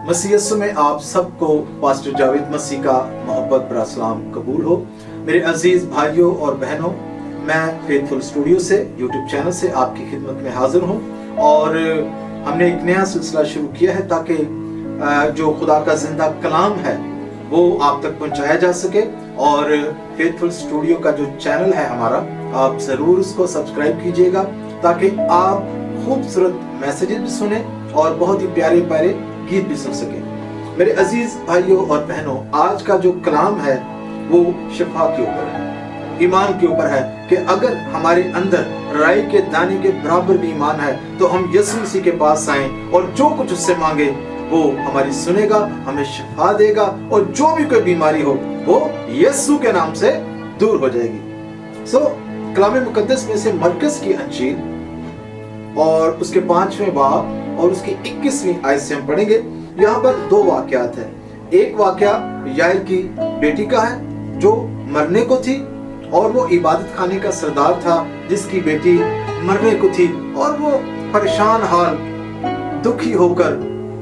मसीह यीशु में आप सबको पास्टर जावेद मसीह का मोहब्बत भरा सलाम कबूल हो। मेरे अजीज भाइयों और बहनों, मैं फेथफुल स्टूडियो से यूट्यूब चैनल से आपकी खिदमत में हाजिर हूँ और हमने एक नया सिलसिला शुरू किया है ताकि जो खुदा का जिंदा कलाम है वो आप तक पहुंचाया जा सके। और फेथफुल स्टूडियो का जो चैनल है हमारा, आप जरूर उसको सब्सक्राइब कीजिएगा ताकि आप खूबसूरत मैसेजेस भी सुने और बहुत ही प्यारे प्यारे गीत भी सुन सके। मेरे अजीज भाइयों और बहनों, आज का जो कलाम है वो शिफा के ऊपर है, ईमान के ऊपर है कि अगर हमारे अंदर राई के दाने के बराबर भी ईमान है तो हम यीशु मसीह के पास आए और जो कुछ उससे मांगे वो हमारी सुनेगा, हमें शिफा देगा और जो भी कोई बीमारी हो वो यीशु के नाम से दूर हो जाएगी। कलाम मुकद्दस में से मरकस की अंजील और उसके 5वें बाब और उसकी 21वीं आयत से हम पढ़ेंगे। यहाँ पर दो वाकयात हैं। एक वाकया याइर की बेटी का है जो मरने को थी और वो इबादत खाने का सरदार था जिसकी बेटी मरने को थी और वो परेशान हाल दुखी होकर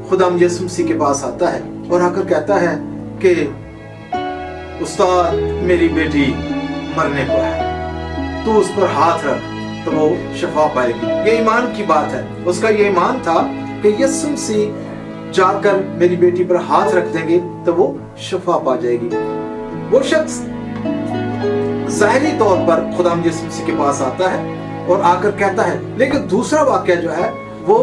खुदाम यीशु मसीह के पास आता है और आकर कहता है कि उस्ताद, मेरी बेटी मरने को है, तू उस पर हाथ रख तो वो शिफा पाएगी। ये ईमान की बात है। उसका ये ईमान था कि यीशु मसीह जाकर मेरी बेटी पर हाथ रख देंगे तो वो शिफा पा जाएगी। वो शख्स ज़ाहिरी तौर पर खुदाम यीशु मसीह के पास आता है और आकर कहता है। लेकिन दूसरा वाकया जो है वो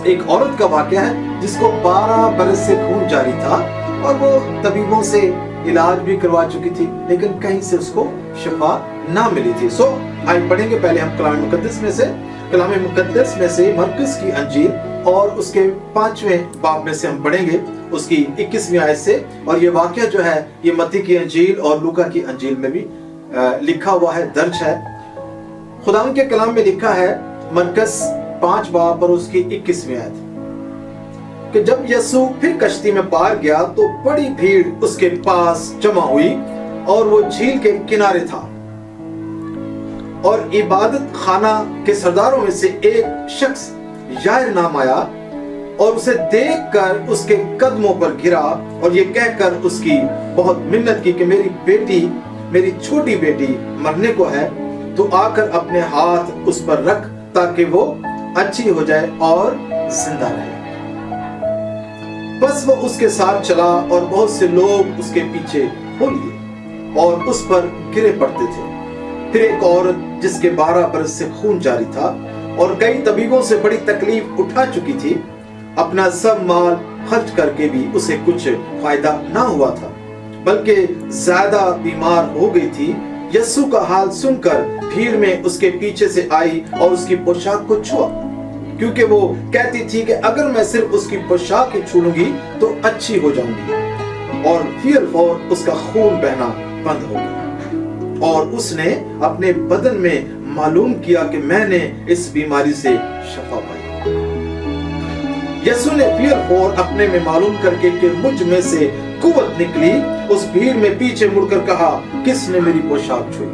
एक औरत का वाकया है जिसको 12 बरस से खून जारी था और वो तबीबों से इलाज भी करवा चुकी थी लेकिन कहीं से उसको शिफा ना मिली थी। आइए पढ़ेंगे पहले हम कलाम मुकद्दस में से मरकस की अंजील और उसके 5वें बाब में से हम पढ़ेंगे उसकी 21वीं आयत से। और ये वाकया जो है ये मत्ती की अंजील और लूका की अंजील में भी लिखा हुआ है, दर्ज है। खुदा के कलाम में लिखा है मरकस 5 बाब और उसकी 21वीं आयत कि जब यीशु फिर कश्ती में पार गया तो बड़ी भीड़ उसके पास जमा हुई और वो झील के किनारे था और इबादत खाना के सरदारों में से एक शख्स याइर नाम आया और उसे देखकर उसके कदमों पर गिरा और ये कहकर उसकी बहुत मिन्नत की कि मेरी छोटी बेटी मरने को है, तो आकर अपने हाथ उस पर रख ताकि वो अच्छी हो जाए और जिंदा रहे। बस वो उसके साथ चला और बहुत से लोग उसके पीछे हो लिए और उस पर गिरे पड़ते थे। फिर एक औरत जिसके 12 बरस से खून जारी था और कई तबीबों से बड़ी तकलीफ उठा चुकी थी, अपना सब माल खर्च करके भी उसे कुछ फायदा ना हुआ था बल्कि ज्यादा बीमार हो गई थी, यीशु का हाल सुनकर भीड़ में उसके पीछे से आई और उसकी पोशाक को छुआ, क्योंकि वो कहती थी कि अगर मैं सिर्फ उसकी पोशाक ही छू लूंगी तो अच्छी हो जाऊंगी। और फिर उसका खून बहना बंद हो गया और उसने अपने बदन में मालूम किया कि मैंने इस बीमारी से शिफा पाई। यीशु ने फिर अपने में मालूम करके कि मुझ में से कुव्वत निकली, उस भीड़ में पीछे मुड़कर कहा, किसने मेरी पोशाक छुई?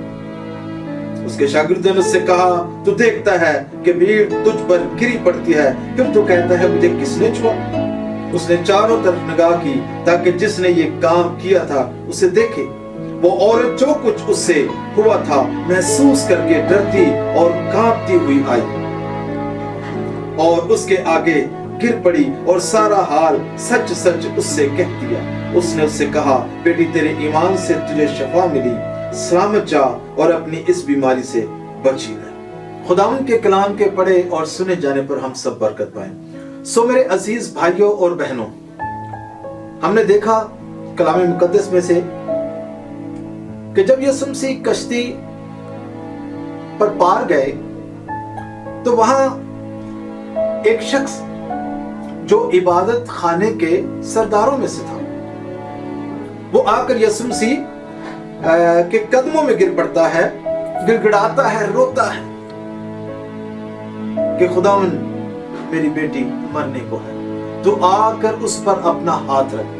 उसके शागिर्दों ने उससे कहा, तू देखता है कि भीड़ तुझ पर गिरी पड़ती है, फिर तू कहता है मुझे किसने छुआ? उसने चारों तरफ निगाह की ताकि जिसने ये काम किया था उसे देखे। वो औरत जो कुछ उससे हुआ था महसूस करके डरती और कांपती हुई आई और उसके आगे गिर पड़ी और सारा हाल सच सच उससे कह दिया। उसने उससे कहा, बेटी तेरे ईमान से तुझे शिफा मिली, सलामत जा और अपनी इस बीमारी से बची रह। खुदावंद के कलाम के पढ़े और सुने जाने पर हम सब बरकत पाएं। मेरे अजीज भाइयों और बहनों, हमने देखा कलाम मुकद्दस में से कि जब यीशु मसीह कश्ती पर पार गए तो वहां एक शख्स जो इबादत खाने के सरदारों में से था, वो आकर यीशु मसीह के कदमों में गिर पड़ता है, गिड़गिड़ाता है, रोता है कि खुदावंद मेरी बेटी मरने को है, तो आकर उस पर अपना हाथ रख।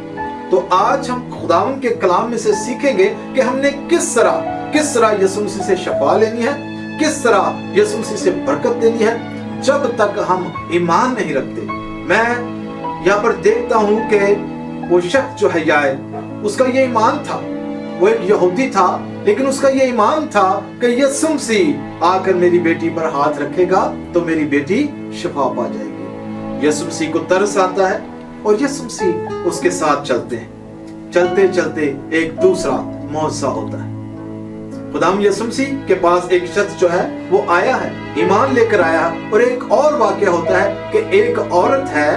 तो आज हम खुदावंद के कलाम में से सीखेंगे कि हमने किस तरह यीशु मसीह से शिफा लेनी है, किस तरह यीशु मसीह से बरकत लेनी है। जब तक हम ईमान नहीं रखते, मैं यहाँ पर देखता हूं कि वो शख्स जो है याइर, उसका ये ईमान था, वो एक यहूदी था, लेकिन उसका ये ईमान था कि यीशु मसीह आकर मेरी बेटी पर हाथ रखेगा तो मेरी बेटी शिफा पा जाएगी। यीशु मसीह को तरस आता है और यीशु मसीह उसके साथ चलते हैं। चलते चलते एक दूसरा मौजज़ा होता है। खुदाम यीशु मसीह के पास एक शख्स जो है वो आया है, ईमान लेकर आया है। और एक और वाकया होता है कि एक औरत है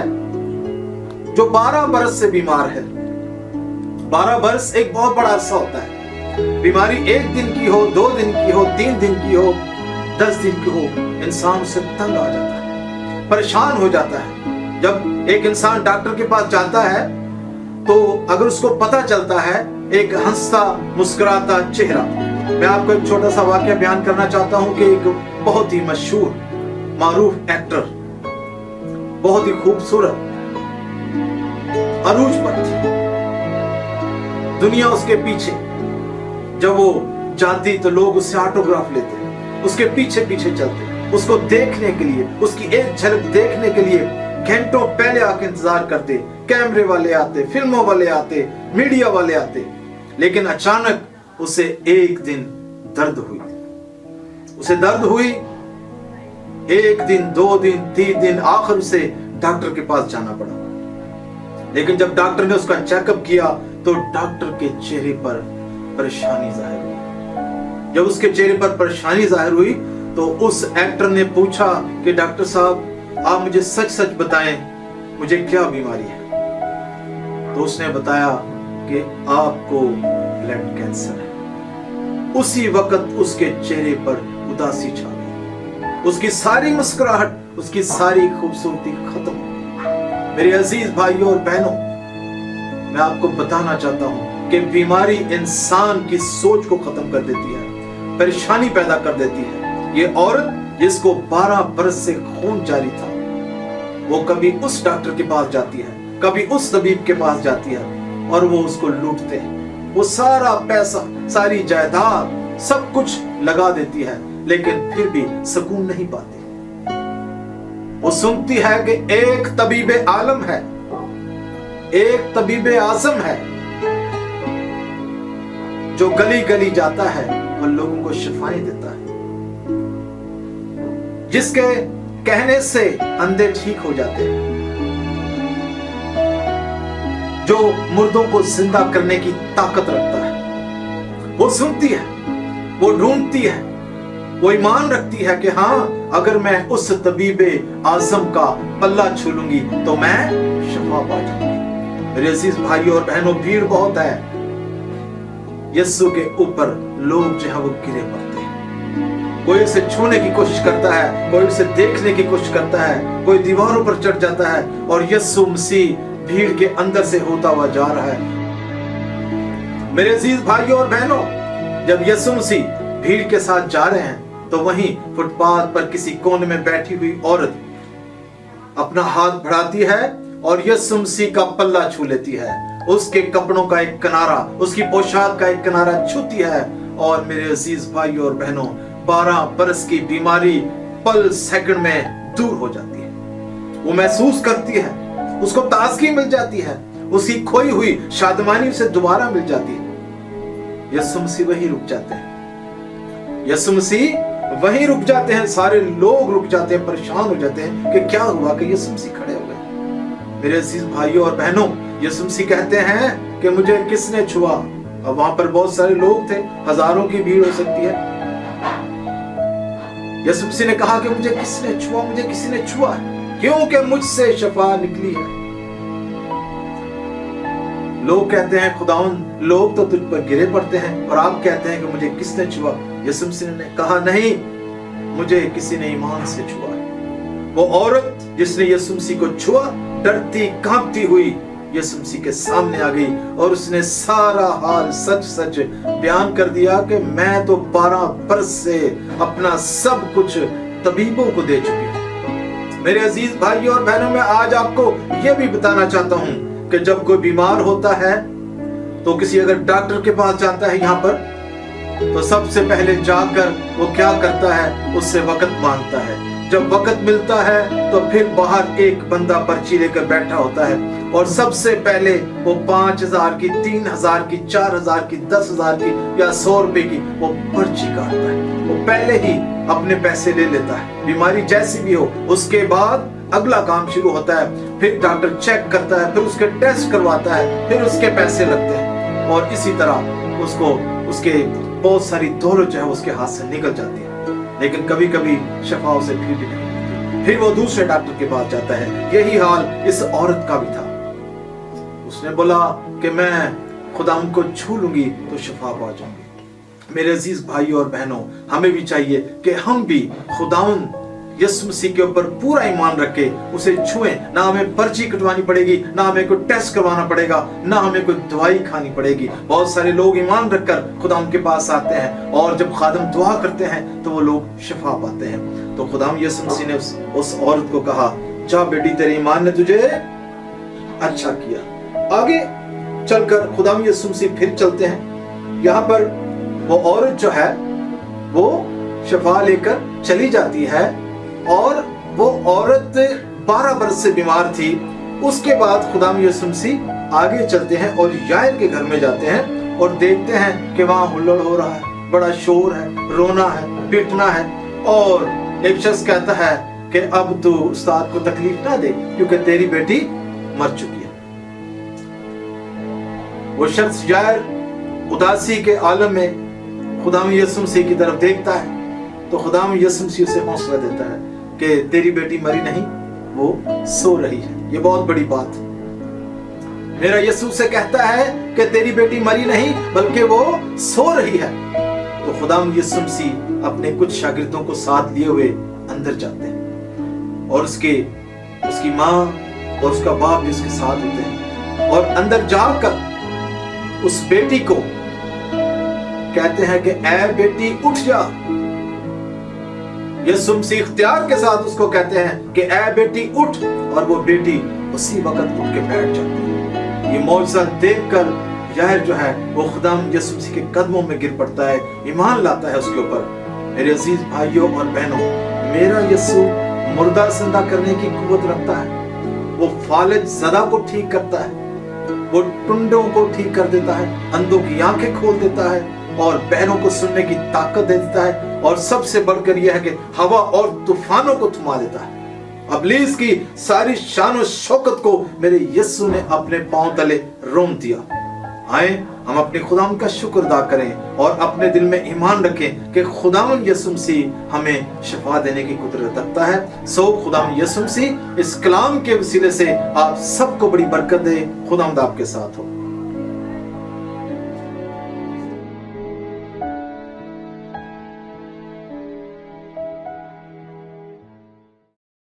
जो 12 बरस से बीमार है। 12 बरस एक बहुत बड़ा अरसा होता है। बीमारी 1 दिन की हो, 2 दिन की हो, 3 दिन की हो, 10 दिन की हो, इंसान उससे तंग आ जाता है, परेशान हो जाता है। जब एक इंसान डॉक्टर के पास जाता है तो अगर उसको पता चलता है एक हंसता मुस्कुराता चेहरा। मैं आपको एक छोटा सा वाकया बयान करना चाहता हूं कि एक बहुत ही मशहूर मारूफ एक्टर, बहुत ही खूबसूरत, अरूज पर थी दुनिया उसके पीछे। जब वो जाती तो लोग उससे ऑटोग्राफ लेते, उसके पीछे पीछे चलते, उसको देखने के लिए, उसकी एक झलक देखने के लिए घंटों पहले आके इंतजार करते। कैमरे वाले आते, फिल्मों वाले आते, मीडिया वाले आते। लेकिन अचानक उसे एक दिन दर्द हुई। उसे दर्द हुई, 1 दिन, 2 दिन, 3 दिन, आखिर उसे डॉक्टर के पास जाना पड़ा। लेकिन जब डॉक्टर ने उसका चेकअप किया तो डॉक्टर के चेहरे पर परेशानी जाहिर हुई। जब उसके चेहरे पर परेशानी जाहिर हुई तो उस एक्टर ने पूछा कि डॉक्टर साहब आप मुझे सच सच बताएं, मुझे क्या बीमारी है। तो उसने बताया कि आपको ब्लड कैंसर है। उसी वक्त उसके चेहरे पर उदासी छा गई, उसकी सारी मुस्कुराहट, उसकी सारी खूबसूरती खत्म। मेरे अजीज भाइयों और बहनों, मैं आपको बताना चाहता हूं कि बीमारी इंसान की सोच को खत्म कर देती है, परेशानी पैदा कर देती है। ये औरत जिसको 12 बरस से खून जारी था, वो कभी उस डॉक्टर के पास जाती है, कभी उस तबीब के पास जाती है और वो उसको लूटते हैं। वो सारा पैसा, सारी जायदाद, सब कुछ लगा देती है, लेकिन फिर भी सुकून नहीं पाती। वो सुनती है कि एक तबीब आलम है, एक तबीब आज़म है जो गली गली जाता है और लोगों को शिफाएं देता है, जिसके कहने से अंधे ठीक हो जाते हैं, जो मुर्दों को जिंदा करने की ताकत रखता है। वो सुनती है, वो ढूंढती है, वो ईमान रखती है कि हाँ, अगर मैं उस तबीबे आज़म का पल्ला छू लूंगी तो मैं शिफा पा जाऊंगी। मेरे अजीज भाइयों और बहनों, भीड़ बहुत है। यीशु के ऊपर लोग जो है वो गिरे पड़ते हैं। कोई उसे छूने की कोशिश करता है, कोई उसे देखने की कोशिश करता है, कोई दीवारों पर चढ़ जाता है और यीशु मसीह भीड़ के अंदर से होता हुआ जा रहा है। मेरे अजीज भाइयों और बहनों, जब यीशु मसीह भीड़ के साथ जा रहे हैं तो वहीं फुटपाथ पर किसी कोने में बैठी हुई औरत अपना हाथ बढ़ाती है और यीशु मसीह का पल्ला छू लेती है। उसके कपड़ों का एक किनारा, उसकी पोशाक का एक किनारा छूती है और मेरे अजीज भाइयों और बहनों, 12 बरस की बीमारी पल सेकंड में दूर हो जाती है। वो महसूस करती है, उसको ताजगी मिल जाती है, उसकी खोई हुई शादमानी उसे दोबारा मिल जाती है। यीशु मसीह वहीं रुक जाते हैं, यीशु मसीह वहीं रुक जाते हैं। सारे लोग रुक जाते हैं, परेशान हो जाते हैं कि क्या हुआ कि यीशु मसीह खड़े हो गए। मेरे अजीज भाइयों और बहनों, यीशु मसीह कहते हैं कि मुझे किसने छुआ। अब वहां पर बहुत सारे लोग थे, हजारों की भीड़ हो सकती है। यीशु मसीह ने कहा कि मुझे किसने छुआ, मुझे किसी ने छुआ, क्योंकि मुझसे शिफा निकली है। लोग कहते हैं खुदावंद, लोग तो तुझ पर गिरे पड़ते हैं और आप कहते हैं कि मुझे किसने छुआ। यीशु मसीह ने कहा नहीं, मुझे किसी ने ईमान से छुआ। वो औरत जिसने यीशु मसीह को छुआ, डरती कांपती हुई यीशु मसीह के सामने आ गई और उसने सारा हाल सच सच बयान कर दिया कि मैं तो 12 बरस से अपना सब कुछ तबीबों को दे चुकी हूं। मेरे अजीज भाइयों और बहनों, मैं आज आपको यह भी बताना चाहता हूं कि जब कोई बीमार होता है तो किसी अगर डॉक्टर के पास जाता है यहाँ पर, तो सबसे पहले जाकर वो क्या करता है, उससे वक्त मांगता है। जब वक्त मिलता है तो फिर बाहर एक बंदा पर्ची लेकर बैठा होता है और सबसे पहले वो 5,000 की, 3,000 की, 4,000 की, 10,000 की या 100 रुपए की वो पर्ची काटता है। वो पहले ही अपने पैसे ले लेता है, बीमारी जैसी भी हो। उसके बाद अगला काम शुरू होता है, फिर डॉक्टर चेक करता है, फिर उसके टेस्ट करवाता है, फिर उसके पैसे लगते हैं और इसी तरह उसको उसके बहुत सारी दौलत जो है उसके हाथ से निकल जाती है। लेकिन कभी कभी शफा उसे फिर भी नहीं मिलती। फिर वो दूसरे डॉक्टर के पास जाता है। यही हाल इस औरत का भी था। उसने बोला कि मैं खुदा को छू लूंगी तो शफा पा जाऊंगी। मेरे अजीज भाइयों और बहनों, हमें भी चाहिए कि हम भी खुदावन यीशु मसीह के ऊपर पूरा ईमान रखे, उसे छुएं। ना हमें पर्ची कटवानी पड़ेगी, ना हमें कोई टेस्ट करवाना पड़ेगा, ना हमें कोई दवाई खानी पड़ेगी। बहुत सारे लोग ईमान रखकर खुदा के पास आते हैं और जब खादम दुआ करते हैं तो वो लोग शफा पाते हैं। तो खुदा यीशु मसीह ने उस औरत को कहा, जा बेटी, तेरे ईमान ने तुझे अच्छा किया। आगे चलकर खुदा यीशु मसीह फिर चलते हैं। यहाँ पर वो औरत जो है वो शफा लेकर चली जाती है और वो औरत 12 बरस से बीमार थी। उसके बाद खुदा यीशु मसीह आगे चलते हैं और यायर के घर में जाते हैं और देखते हैं कि वहां हुल्लड़ हो रहा है, बड़ा शोर है, रोना है, पीटना है। और एक शख्स कहता है कि अब तू उस्ताद को तकलीफ ना दे क्योंकि तेरी बेटी मर चुकी है। वो शख्स यायर उदासी के आलम में खुदा यीशु मसीह की तरफ देखता है तो खुदा यीशु मसीह उसे हौसला देता है कि तेरी बेटी मरी नहीं, वो सो रही है। ये बहुत बड़ी बात। मेरा यीशु से कहता है कि तेरी बेटी मरी नहीं बल्कि वो सो रही है। तो खुदा यीशु मसीह अपने कुछ शागिर्दों को साथ लिए हुए अंदर जाते हैं और उसकी माँ और उसका बाप भी उसके साथ होते हैं और अंदर जाकर उस बेटी को कहते हैं कि ऐ बेटी उठ जा। यीशु मसीह इख्तियार के साथ उसको कहते हैं कि ऐ बेटी उठ, और वो बेटी उसी वक्त उठ के बैठ जाती है। ये मौजज़ा देखकर यायर जो है वो खुदा यीशु मसीह के कदमों में गिर पड़ता है, ईमान लाता है उसके ऊपर। मेरे अजीज भाइयों और बहनों, मेरा यीशु मुर्दा जिंदा करने की कुव्वत रखता है। वो फालिज ज़दा को ठीक करता है, वो टुंडों को ठीक कर देता है, अंधों की आंखें खोल देता है और बहनों को सुनने की ताकत दे देता है। और सबसे बढ़कर यह है कि हवा और तूफानों को थमा देता है। इब्लीस की सारी शान और शौकत को मेरे यीशु ने अपने पांव तले रोम दिया। आए हम अपने खुदावन का शुक्र अदा करें और अपने दिल में ईमान रखें कि खुदावन यीशु मसीह हमें शिफा देने की कुदरत रखता है। सो खुदावन यीशु मसीह इस कलाम के वसीले से आप सबको बड़ी बरकत दे। खुदावंद आपके साथ हो।